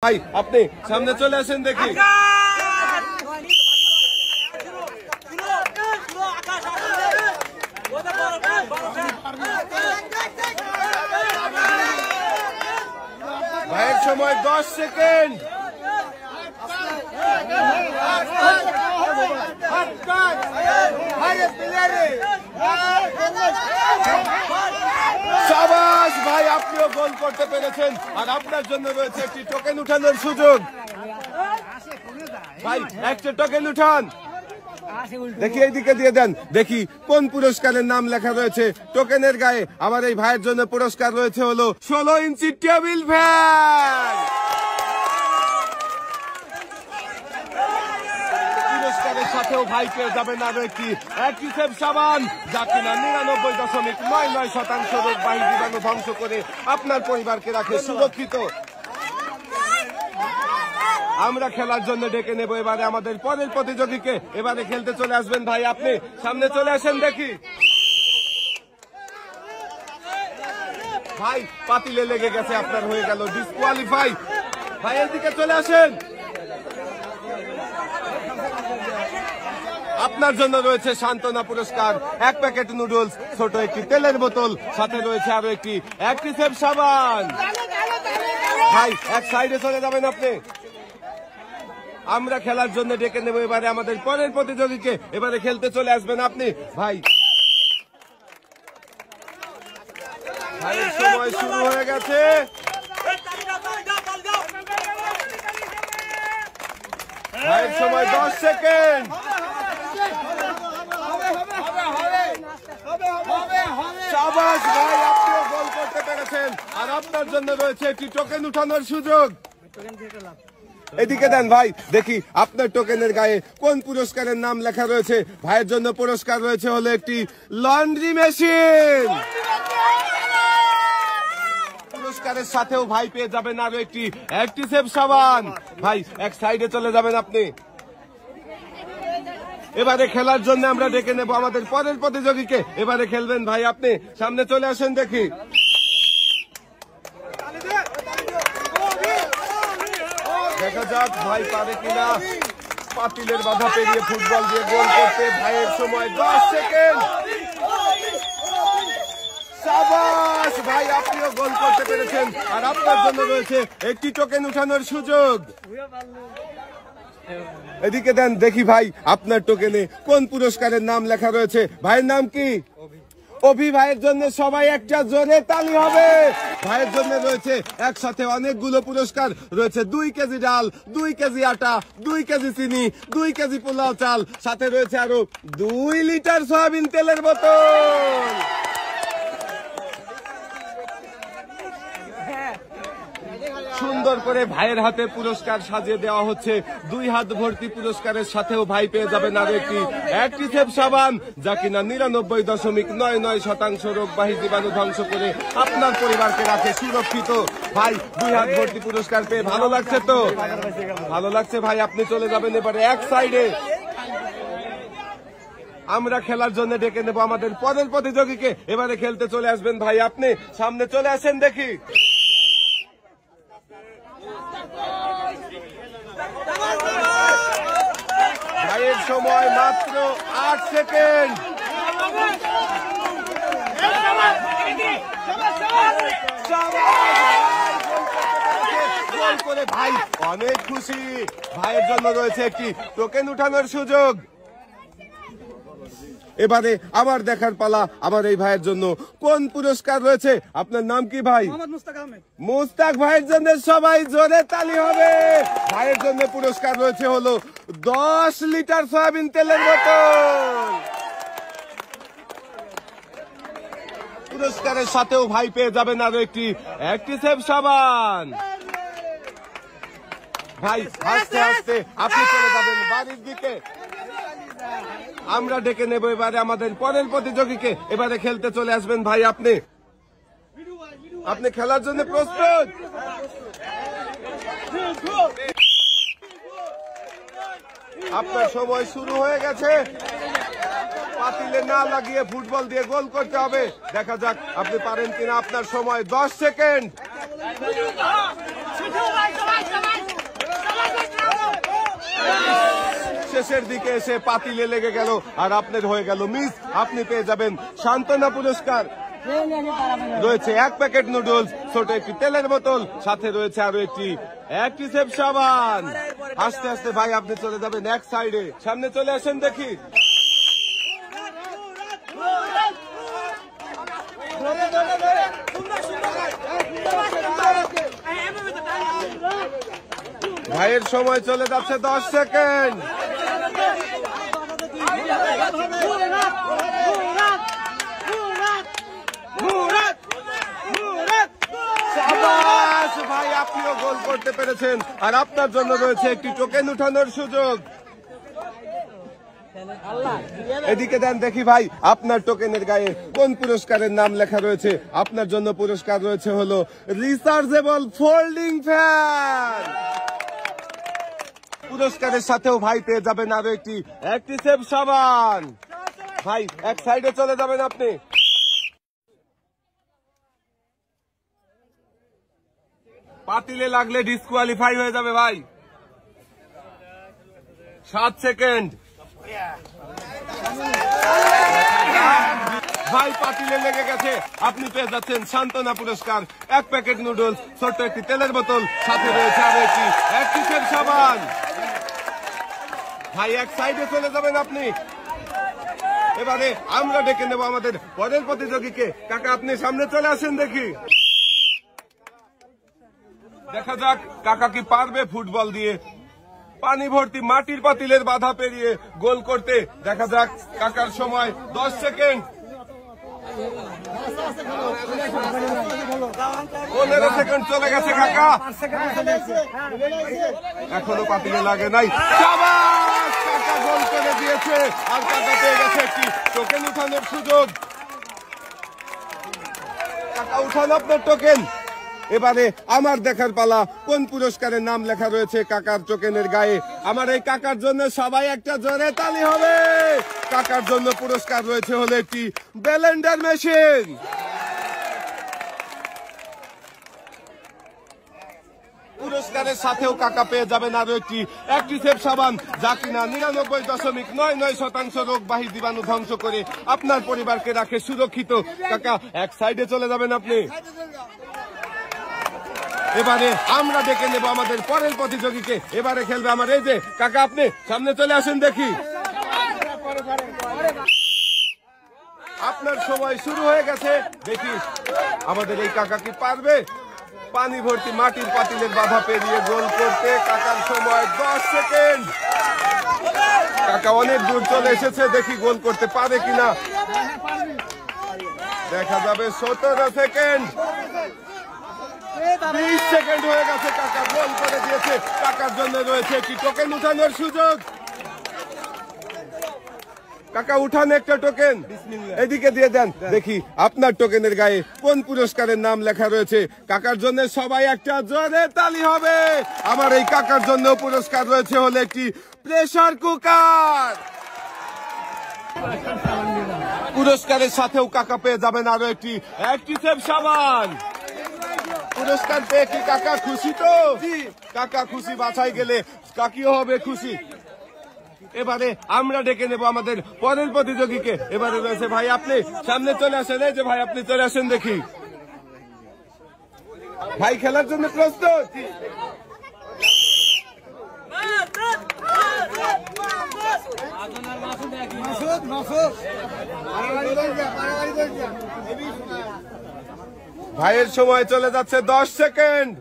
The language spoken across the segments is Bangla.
ভাই আপনি সামনে চলে আসেন দেখি। ভাইয়ের সময় 10 সেকেন্ড। শাবাশ ভাই, আপনিও গোল করতে পেরেছেন আর আপনার জন্য রয়েছে একটি টোকেন উঠানোর সুযোগ। ভাই একটা টোকেন উঠান, দেখি এইদিকে দিয়ে দেন, দেখি কোন পুরস্কারের নাম লেখা রয়েছে টোকেনের গায়ে। আমার এই ভাইয়ের জন্য পুরস্কার রয়েছে হলো 16 ইঞ্চি টেবিল ফ্যান। পুরস্কারের সাথেও ভাই পেয়ে যাবেন আরো একটি অ্যাক্টিসেভ সাবান, যা কিনা 99.99% রোগবাহী জীবাণু ধ্বংস করে আপনার পরিবারকে রাখে সুরক্ষিত। আমরা খেলার জন্য ডেকে নেব এবারে আমাদের পরের প্রতিযোগীকে। এবারে খেলতে চলে আসবেন ভাই, আপনি সামনে চলে আসেন দেখি। ভাই পাতিলে লেগে গেছে, আপনার হয়ে গেল ডিসকোয়ালিফাই। ভাই এদিকে চলে আসেন, আপনার জন্য রয়েছে সান্ত্বনা পুরস্কার, 1 প্যাকেট নুডলস, ছোট একটি তেলের বোতল, সাথে রয়েছে আরো একটি অ্যাক্টিসেভ সাবান। ভাই এক সাইডে চলে যাবেন আপনি। আমরা খেলার জন্য ডেকে নেব এবারে আমাদের পরের প্রতিযোগীকে। এবারে খেলতে চলে আসবেন আপনি। ভাই ভাইয়ের সময় শুরু হয়ে গেছে। ভাইয়ের সময় 10 সেকেন্ড। শাবাশ ভাই, আপনিও গোল করতে পেরেছেন আর আপনার জন্য রয়েছে একটি টোকেন উঠানোর সুযোগ। এদিকে দেন ভাই, দেখি আপনার টোকেনের গায়ে কোন পুরস্কারের নাম লেখা রয়েছে। ভাইয়ের জন্য পুরস্কার রয়েছে হলো একটি লন্ড্রি মেশিন। পুরস্কারের সাথেও ভাই পেয়ে যাবেন আরো একটি অ্যাক্টিসেভ সাবান। ভাই এক সাইডে চলে যাবেন আপনি। এবারে খেলার জন্য আমরা ডেকে নেব আমাদের পরের প্রতিযোগীকে। এবারে খেলবেন ভাই, আপনি সামনে চলে আসেন দেখি। দেখা যাক ভাই পারে কিনা পাতিলের বাধা পেরিয়ে ফুটবল দিয়ে গোল করতে। ভাইয়ের সময় 10 সেকেন্ড। শাবাশ ভাই, আপনিও গোল করতে পেরেছেন আর আপনার জন্য রয়েছে একটি টোকেন উঠানোর সুযোগ। এদিকে দেন, দেখি ভাই আপনার টোকেনে কোন পুরস্কারের নাম লেখা রয়েছে। ভাইয়ের নাম কি? অভি। ভাইয়ের জন্য সবাই একটা জোরে তালি হবে। ভাইয়ের জন্য রয়েছে একসাথে অনেকগুলো পুরস্কার রয়েছে। 2 কেজি ডাল, 2 কেজি আটা, 2 কেজি চিনি, 2 কেজি পোলাও চাল, সাথে রয়েছে আরো 2 লিটার সয়াবিন তেলের বোতল। সুন্দর করে ভাইয়ের হাতে পুরস্কার সাজিয়ে দেওয়া হচ্ছে। 2 হাত ভর্তি পুরস্কারের সাথেও ভাই পেয়ে যাবেন আরো একটি অ্যাক্টিসেভ সাবান, যা কিনা 99.99% রোগবাহী জীবাণু ধ্বংস করে আপনার পরিবারকে রাখে সুরক্ষিত। ভাই 2 হাত ভর্তি পুরস্কার পেয়ে ভালো লাগছে তো? ভালো লাগছে ভাই, আপনি চলে যাবেন এবারে এক সাইডে। আমরা খেলার জন্য ডেকে নেব আমাদের পরের প্রতিযোগীকে। এবারে খেলতে চলে আসবেন ভাই, আপনি সামনে চলে আসেন দেখি। ভাইয়ের সময় মাত্র 8 সেকেন্ড। গোল করে ভাই অনেক খুশি। ভাইয়ের জন্য রয়েছে একটি টোকেন উঠানোর সুযোগ। এবারে আবার দেখার পালা আমার এই ভাইয়ের জন্য কোন পুরস্কার রয়েছে। আপনার নাম কি ভাই? মুস্তাক। ভাইয়ের জন্য সবাই জোরে তালি হবে। ভাইয়ের জন্য পুরস্কার রয়েছে হলো 10 লিটার সয়াবিন তেলের বোতল। পুরস্কারের সাথেও ভাই পেয়ে যাবেন আরো একটি অ্যাক্টিসেভ সাবান। ভাই আস্তে আস্তে আপনি চলে যাবেন বাড়ির দিকে। আমরা ডেকে নেব এবারে আমাদের পরের প্রতিযোগীকে। এবারে খেলতে চলে আসবেন ভাই, আপনি খেলার জন্য প্রস্তুত? আপনার সময় শুরু হয়ে গেছে। পাতিলে না লাগিয়ে ফুটবল দিয়ে গোল করতে হবে। দেখা যাক আপনি পারেন কিনা। আপনার সময় 10 সেকেন্ড। শেষের দিকে এসে পাতিলে লেগে গেল আর আপনার হয়ে গেল মিস। আপনি পেয়ে যাবেন সান্ত্বনা পুরস্কার। রয়েছে 1 প্যাকেট নুডলস, ছোট একটি তেলের বোতল, সাথে রয়েছে আরো একটি অ্যাক্টিসেভ সাবান। আস্তে আস্তে ভাই আপনি চলে যাবেন এক সাইডে, সামনে চলে আসেন দেখি। ভাইয়ের সময় চলে যাচ্ছে 10 সেকেন্ড। ভাই আপনিও গোল করতে পেরেছেন আর আপনার জন্য রয়েছে একটি টোকেন উঠানোর সুযোগ। এদিকে দেন দেখি ভাই আপনার টোকেনের গায়ে কোন পুরস্কারের নাম লেখা রয়েছে। আপনার জন্য পুরস্কার রয়েছে হলো রিচার্জেবল ফোল্ডিং ফ্যান। পুরস্কারের সাথেও ভাই পেয়ে যাবেন আরো একটি অ্যাক্টিসেভ সাবান। ভাই এক সাইডে চলে যাবেন আপনি। পাতিলে লাগলে ডিসকোয়ালিফাই হয়ে যাবে ভাই। 7 সেকেন্ড। ভাই পাতিলে লেগে গেছে, আপনি পেয়ে যাচ্ছেন সান্ত্বনা পুরস্কার, 1 প্যাকেট নুডলস, ছোট্ট একটি তেলের বোতল, সাথে রয়েছে আরো একটি অ্যাক্টিসেভ সাবান। ভাই এক সাইডে চলে যাবেন আপনি। এবারে আমরা ডেকে নেব আমাদের পরের প্রতিযোগীকে। কাকা আপনি সামনে চলে আসেন দেখি। দেখা যাক কাকা কি পারবে ফুটবল দিয়ে পানি ভর্তি মাটির পাতিলের বাধা পেরিয়ে গোল করতে। দেখা যাক কাকার সময় 10 সেকেন্ড। 15 সেকেন্ড চলে গেছে কাকা, এখনো পাতিলে লাগে নাই। কাকা গোল করে দিয়েছে আর কাকা পেয়ে গেছে একটি টোকেন উঠানোর সুযোগ। কাকা উঠান আপনার টোকেন। এবারে আমার দেখার পালা কোন পুরস্কারের নাম লেখা রয়েছে কাকার টোকেনের গায়ে। আমার এই কাকার জন্য সবাই একটা জোরে তালি হবে। কাকার জন্য পুরস্কার রয়েছে হলো একটি ব্লেন্ডার মেশিন। পুরস্কারের সাথেও কাকা পেয়ে যাবেন আরো একটি অ্যাক্টিসেভ সাবান, যা কিনা 99.99% রোগবাহী জীবাণু ধ্বংস করে আপনার পরিবারকে রাখে সুরক্ষিত। কাকা এক সাইডে চলে যাবেন আপনি। এবারে আমরা ডেকে নেব আমাদের পরের প্রতিযোগীকে। এবারে খেলবে আমার এই যে কাকা, আপনি সামনে চলে আসেন দেখি। আপনার সময় শুরু হয়ে গেছে, দেখি আমাদের এই কাকা কি পারবে পানি ভর্তি মাটির পাতিলের বাধা পেরিয়ে গোল করতে। কাকার সময় 10 সেকেন্ড। কাকা অনেক দূর চলে এসেছে, দেখি গোল করতে পারে কিনা। দেখা যাবে 17 সেকেন্ড। 20 সেকেন্ড হয়ে গেছে, কাকা গোল করে দিয়েছে। কাকার জন্য রয়েছে একটি টোকেন উঠানোর সুযোগ। কাকা উঠান একটা টোকেন, এদিকে দিয়ে দেন দেখি আপনার টোকেনের গায়ে কোন পুরস্কারের নাম লেখা রয়েছে। কাকার জন্য সবাই একটা জোরে তালি হবে। আমার এই কাকার জন্য পুরস্কার রয়েছে হলো একটি প্রেসার কুকার। পুরস্কারের সাথেও কাকা পেয়ে যাবেন আরো একটি অ্যাক্টিসেভ সাবান। পুরস্কার পেয়ে কি কাকা খুশি? তো কাকা খুশি, বাছাই গেলে কাকিও হবে খুশি। এবারে আমরা ডেকে নেব আমাদের পরের প্রতিযোগীকে। এবারে রয়েছে ভাই, আপনি সামনে চলে আসেন। এই যে ভাই আপনি চলে আসেন দেখি। ভাই খেলার জন্য প্রস্তুত? ভাইয়ের সময় চলে যাচ্ছে 10 সেকেন্ড।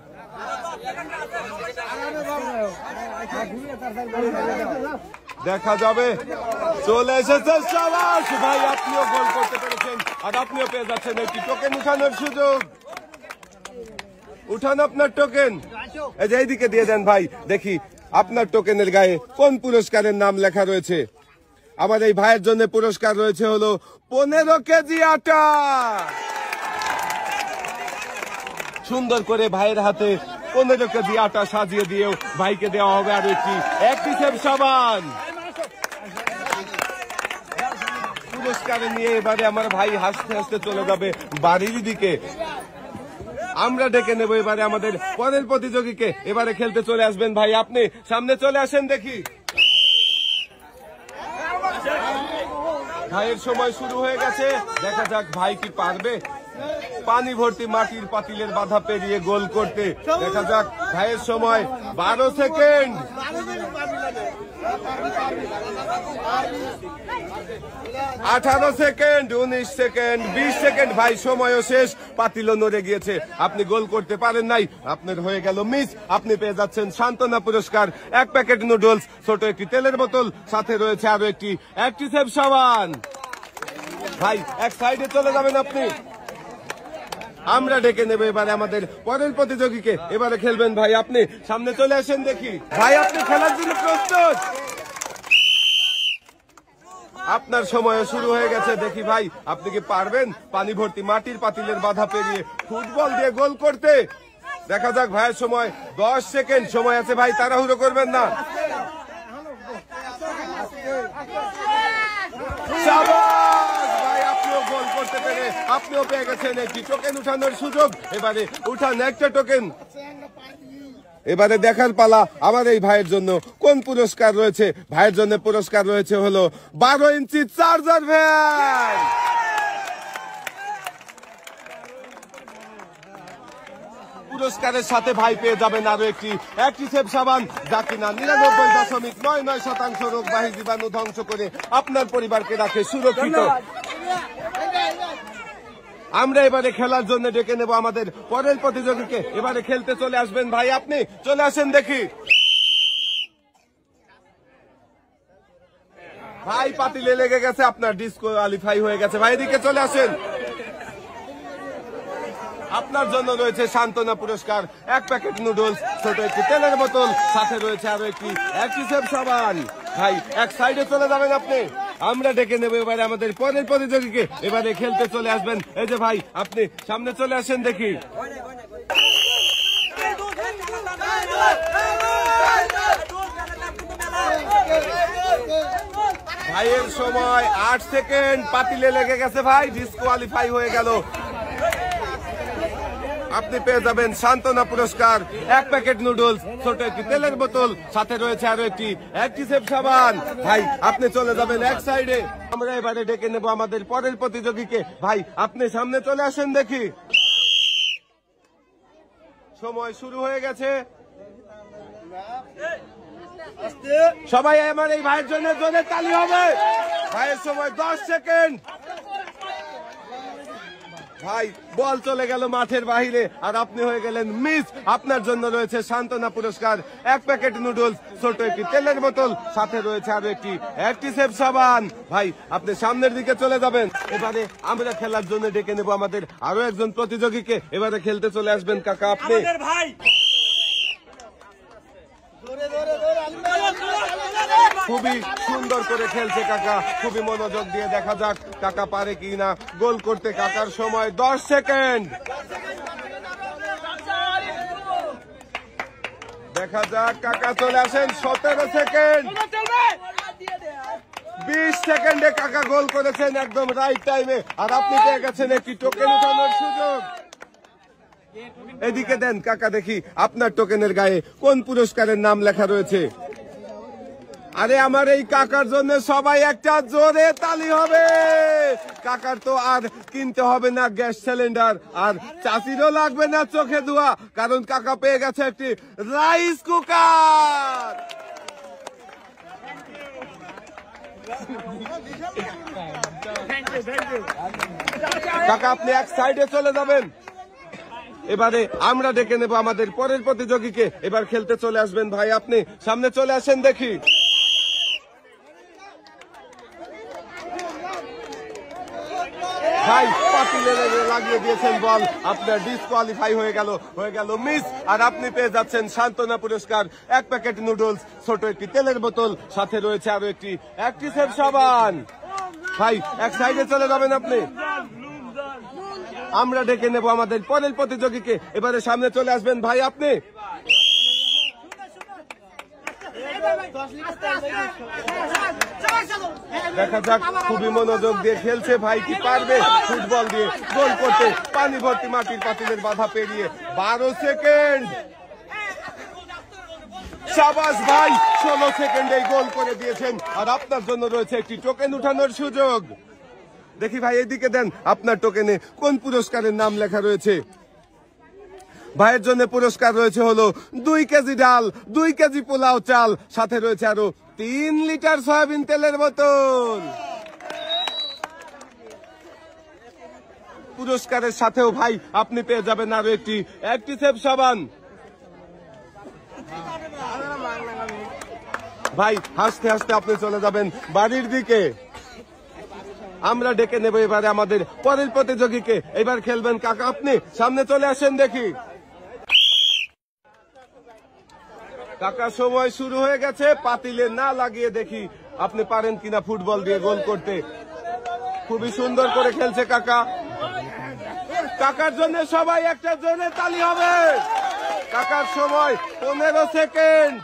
দেখা যাবে, চলে এসেছে সাবাস। ভাই আপনিও গোল করতে পেরেছেন আর আপনিও পেয়ে যাচ্ছেন একটি টোকেন উঠানোর সুযোগ। উঠান আপনার টোকেন, এই যে এইদিকে দিয়ে দেন ভাই। দেখি আপনার টোকেনের গায়ে কোন পুরস্কারের নাম লেখা রয়েছে। আমার এই ভাইয়ের জন্য পুরস্কার রয়েছে হলো 15 কেজি আটা। সুন্দর করে ভাইয়ের হাতে 15 কেজি আটা সাজিয়ে দিয়েও ভাইকে দেওয়া হবে আর একটি অ্যাক্টিসেভ সাবান। পুরস্কার নিয়ে এবারে আমার ভাই হাসতে হাসতে চলে যাবে বাড়ির দিকে। আমরা ডেকে নেব এবারে আমাদের পরের প্রতিযোগীকে। এবারে খেলতে চলে আসবেন ভাই, আপনি সামনে চলে আসেন দেখি। ভাইয়ের সময় শুরু হয়ে গেছে, দেখা যাক ভাই কি পারবে পানি ভর্তি মাটির পাতিলের বাধা পেরিয়ে গোল করতে। দেখা যাক ভাইয়ের সময় 12 সেকেন্ড। 18 second, 19 second, 20 second. ভাই সময়ও শেষ, পাতিলও নড়ে গিয়েছে। আপনি গোল করতে পারেন নাই, আপনার হয়ে গেল মিস। আপনি পেয়ে যাচ্ছেন সান্ত্বনা পুরস্কার, 1 প্যাকেট নুডলস, ছোট একটি তেলের বোতল, সাথে রয়েছে আরো একটি অ্যাক্টিসেভ সাবান। ভাই এক সাইডে চলে যাবেন আপনি। আমরা ডেকে নেব এবারে আমাদের পরের প্রতিযোগীকে। এবারে খেলবেন ভাই আপনি, সামনে চলে আসেন দেখি। ভাই আপনি খেলার জন্য প্রস্তুত? আপনার সময় শুরু হয়ে গেছে, দেখি ভাই আপনি কি পারবেন পানি ভর্তি মাটির পাতিলের বাধা পেরিয়ে ফুটবল দিয়ে গোল করতে? দেখা যাক ভাইয়ের সময় 10 সেকেন্ড সময় আছে। ভাই তাড়াহুড়ো করবেন না। ভাই আপনিও গোল করতে পেরে আপনিও পেয়ে গেছেন একটি টোকেন উঠানোর সুযোগ। এবারে উঠান একটা টোকেন। এবারে দেখার পালা আমার এই ভাইয়ের জন্য কোন পুরস্কার রয়েছে। ভাইয়ের জন্য পুরস্কার রয়েছে হলো 12 ইঞ্চি চার্জার ভ্যান। পুরস্কারের সাথে ভাই পেয়ে যাবেন আরো একটি অ্যাক্টিসেভ সাবান, যা কিনা 99.99% রোগবাহী জীবাণু ধ্বংস করে আপনার পরিবারকে রাখে সুরক্ষিত। আমরা এবারে খেলার জন্য ডেকে নেব আমাদের পরের প্রতিযোগীকে। এবারে খেলতে চলে আসবেন ভাই আপনি, চলে আসেন দেখি। ভাই পাতিলে লেগে গেছে, আপনার ডিসকোয়ালিফাই হয়ে গেছে। ভাই এদিকে চলে আসেন। আপনার জন্য রয়েছে সান্ত্বনা পুরস্কার, 1 প্যাকেট নুডলস, ছোট একটি তেলের বোতল, সাথে রয়েছে আরো একটি অ্যাক্টিসেভ সাবান। ভাই এক সাইডে চলে যাবেন আপনি। আমরা ডেকে নেব এবারে আমাদের পরের প্রতিযোগীকে। এবারে খেলতে চলে আসবেন। এই যে ভাই আপনি সামনে চলে আসেন দেখি। ভাইয়ের সময় 8 সেকেন্ড, পাতিলে লেগে গেছে, ভাই ডিসকোয়ালিফাই হয়ে গেল। আপনি পেয়ে যাবেন সান্ত্বনা পুরস্কার, 1 প্যাকেট নুডলস, ছোট একটি তেলের বোতল, সাথে রয়েছে আরো একটি অ্যাক্টিসেভ সাবান। ভাই আপনি চলে যাবেন এক সাইডে। আমরা এবারে ডেকে নেব আমাদের পরের প্রতিযোগীকে। ভাই আপনি সামনে চলে আসেন দেখি। সময় শুরু হয়ে গেছে। সবাই আমার এই ভাইয়ের জন্য জোরে তালি হবে। ভাইয়ের সময় 10 সেকেন্ড। ভাই বল চলে গেল মাঠের বাহিরে আর আপনি হয়ে গেলেন মিস। আপনার জন্য রয়েছে সান্ত্বনা পুরস্কার, 1 প্যাকেট নুডলস, ছোট একটি তেলের বোতল, সাথে রয়েছে আরো একটি অ্যাক্টিসেভ সাবান। ভাই আপনি সামনের দিকে চলে যাবেন। এবারে আমরা খেলার জন্য ডেকে নেব আমাদের আরো একজন প্রতিযোগীকে। এবারে খেলতে চলে আসবেন কাকা আপনি। ভাই খুবই সুন্দর করে খেলছে কাকা, খুবই মনোযোগ দিয়ে। দেখা যাক কাকা পারে কি না গোল করতে। কাকার সময় 10 সেকেন্ড। দেখা যাক কাকা চলে আসেন। 17 সেকেন্ড। 20 সেকেন্ডে কাকা গোল করেছেন একদম রাইট টাইমে। আর আপনি পেয়ে গেছেন একটি টোকেন উঠানোর সুযোগ। এদিকে দেন কাকা দেখি আপনার টোকেনের গায়ে কোন পুরস্কারের নাম লেখা রয়েছে। আরে আমার এই কাকার জন্য সবাই একটা জোরে তালি হবে। কাকার তো আর কিনতে হবে না গ্যাস সিলিন্ডার, আর চাষিরও লাগবে না চোখে ধোয়া, কারণ কাকা পেয়ে গেছে একটি রাইস কুকার। কাকা আপনি এক সাইডে চলে যাবেন। এবারে আমরা ডেকে নেব আমাদের পরের প্রতিযোগীকে। এবার খেলতে চলে আসবেন ভাই আপনি, সামনে চলে আসেন দেখি। ভাই পাতিলে লাগিয়ে দিয়েছেন বল, আপনার ডিসকোয়ালিফাই হয়ে গেল মিস। আর আপনি পেয়ে যাচ্ছেন সান্ত্বনা পুরস্কার, 1 প্যাকেট নুডলস, ছোট একটি তেলের বোতল, সাথে রয়েছে আরো একটি অ্যাক্টিসেভ সাবান। ভাই এক সাইডে চলে যাবেন আপনি। আমরা ডেকে নেব আমাদের পরের প্রতিযোগীকে। এবারে সামনে চলে আসবেন ভাই আপনি। দেখা যাক খুবই মনোযোগ দিয়ে খেলছে। ভাই কি পারবে ফুটবল দিয়ে গোল করতে? পানি ভর্তি মাটির পাতিলের বাধা পেরিয়ে 12 সেকেন্ড। শাবাশ ভাই, 16 সেকেন্ডে গোল করে দিয়েছেন। আর আপনার জন্য রয়েছে একটি টোকেন উঠানোর সুযোগ। দেখি ভাই এদিকে দেন, আপনার টোকেনে কোন পুরস্কারের নাম লেখা রয়েছে? ভাইয়ের জন্য পুরস্কার রয়েছে হলো 2 কেজি ডাল, 2 কেজি পোলাও চাল, সাথে রয়েছে আরো 3 লিটার সয়াবিন তেলের বোতল। পুরস্কারের সাথেও ভাই আপনি পেয়ে যাবেন আরো একটি অ্যাক্টিসেভ সাবান। ভাই হাসতে হাসতে আপনি চলে যাবেন বাড়ির দিকে। আমরা ডেকে নেব এবারে আমাদের পরের প্রতিযোগীকে। এবার খেলবেন কাকা, আপনি সামনে চলে আসেন দেখি। কাকা সময় শুরু হয়ে গেছে, পাতিলে না লাগিয়ে দেখি আপনি পারেন কিনা ফুটবল দিয়ে গোল করতে। খুবই সুন্দর করে খেলছে কাকা। কাকার জন্য সবাই একটা জোরে তালি হবে। কাকার সময় 15 সেকেন্ড।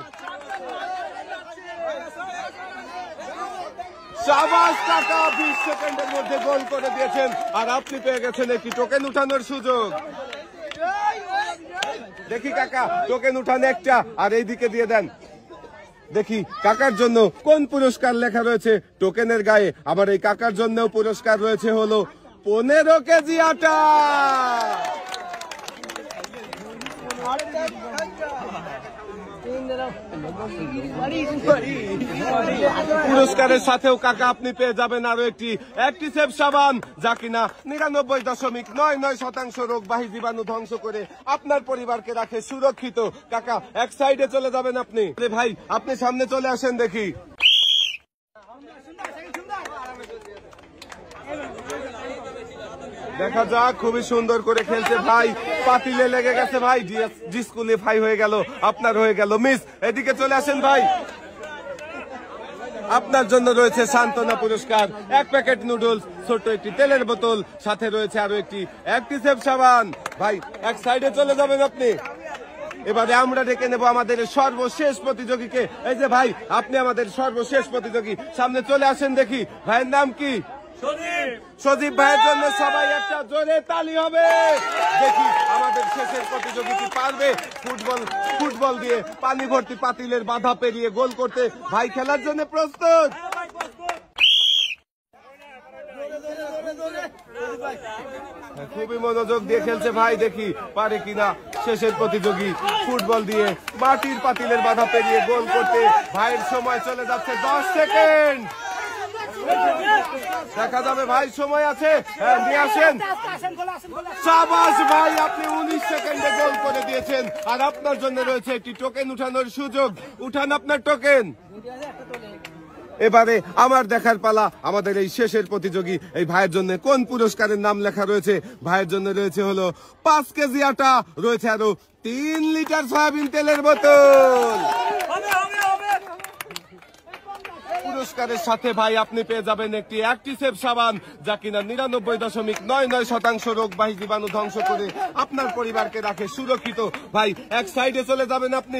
শাবাশ কাকা, 20 সেকেন্ডের মধ্যে গোল করে দিয়েছেন। আর আপনি পেয়ে গেছেন একটি টোকেন উঠানোর সুযোগ। দেখি কাকা, টোকেন উঠান একটা, আর এইদিকে দিয়ে দেন। দেখি কাকার জন্য কোন পুরস্কার লেখা রয়েছে টোকেনের গায়ে। আবার এই কাকার জন্যও পুরস্কার রয়েছে হলো 15 কেজি আটা। পুরস্কারের সাথেও কাকা আপনি পেয়ে যাবেন আরো একটি অ্যাক্টিসেভ সাবান, যা কিনা 99.99% রোগবাহী জীবাণু ধ্বংস করে আপনার পরিবারকে রাখে সুরক্ষিত। কাকা এক সাইডে চলে যাবেন আপনি। ভাই আপনি সামনে চলে আসেন দেখি। দেখা যাক, খুবই সুন্দর করে খেলছে ভাই। পাতিলে লেগে গেছে ভাই, ডিসকুয়ালিফাই হয়ে গেল, আপনার হয়ে গেল মিস। এদিকে চলে আসেন ভাই। আপনার জন্য রয়েছে সান্ত্বনা পুরস্কার, 1 প্যাকেট নুডলস, ছোট্ট একটি তেলের বোতল, সাথে রয়েছে আরো একটি অ্যাক্টিসেভ সাবান। ভাই এক সাইডে চলে যাবেন আপনি। এবারে আমরা ডেকে নেব আমাদের সর্বশেষ প্রতিযোগীকে। এই যে ভাই, আপনি আমাদের সর্বশেষ প্রতিযোগী, সামনে চলে আসেন দেখি। ভাইয়ের নাম কি? সজীব ভাইয়ের জন্য সবাই একটা জোরে তালি হবে। দেখি আমাদের শেষের প্রতিযোগী কি পারবে ফুটবল দিয়ে পানি ভর্তি পাতিলের বাধা পেরিয়ে গোল করতে। ভাই খেলার জন্য প্রস্তুত? খুবই মনোযোগ দিয়ে খেলছে ভাই, দেখি পারে কিনা শেষের প্রতিযোগী ফুটবল দিয়ে মাটির পাতিলের বাধা পেরিয়ে গোল করতে। ভাইয়ের সময় চলে যাচ্ছে 10 সেকেন্ড। দেখা যাবে ভাই, সময় আছে, হ্যাঁ নিয়ে আসেন। শাবাশ ভাই, আপনি 19 সেকেন্ডে গোল করে দিয়েছেন। আর আপনার জন্য রয়েছে একটি টোকেন উঠানোর সুযোগ। উঠান আপনার টোকেন। এবারে আমার দেখার পালা। আমাদের এই শেষের প্রতিযোগী, এই ভাইয়ের জন্য কোন পুরস্কারের নাম লেখা রয়েছে? ভাইয়ের জন্য রয়েছে হলো 5 কেজি আটা, রয়েছে আরো 3 লিটার সয়াবিন তেলের বোতল। পুরস্কারের সাথে ভাই আপনি পেয়ে যাবেন একটি অ্যাক্টিসেভ সাবান, যা কিনা 99.99% রোগবাহী জীবাণু ধ্বংস করে আপনার পরিবারকে রাখে সুরক্ষিত। ভাই এক সাইডে চলে যাবেন আপনি।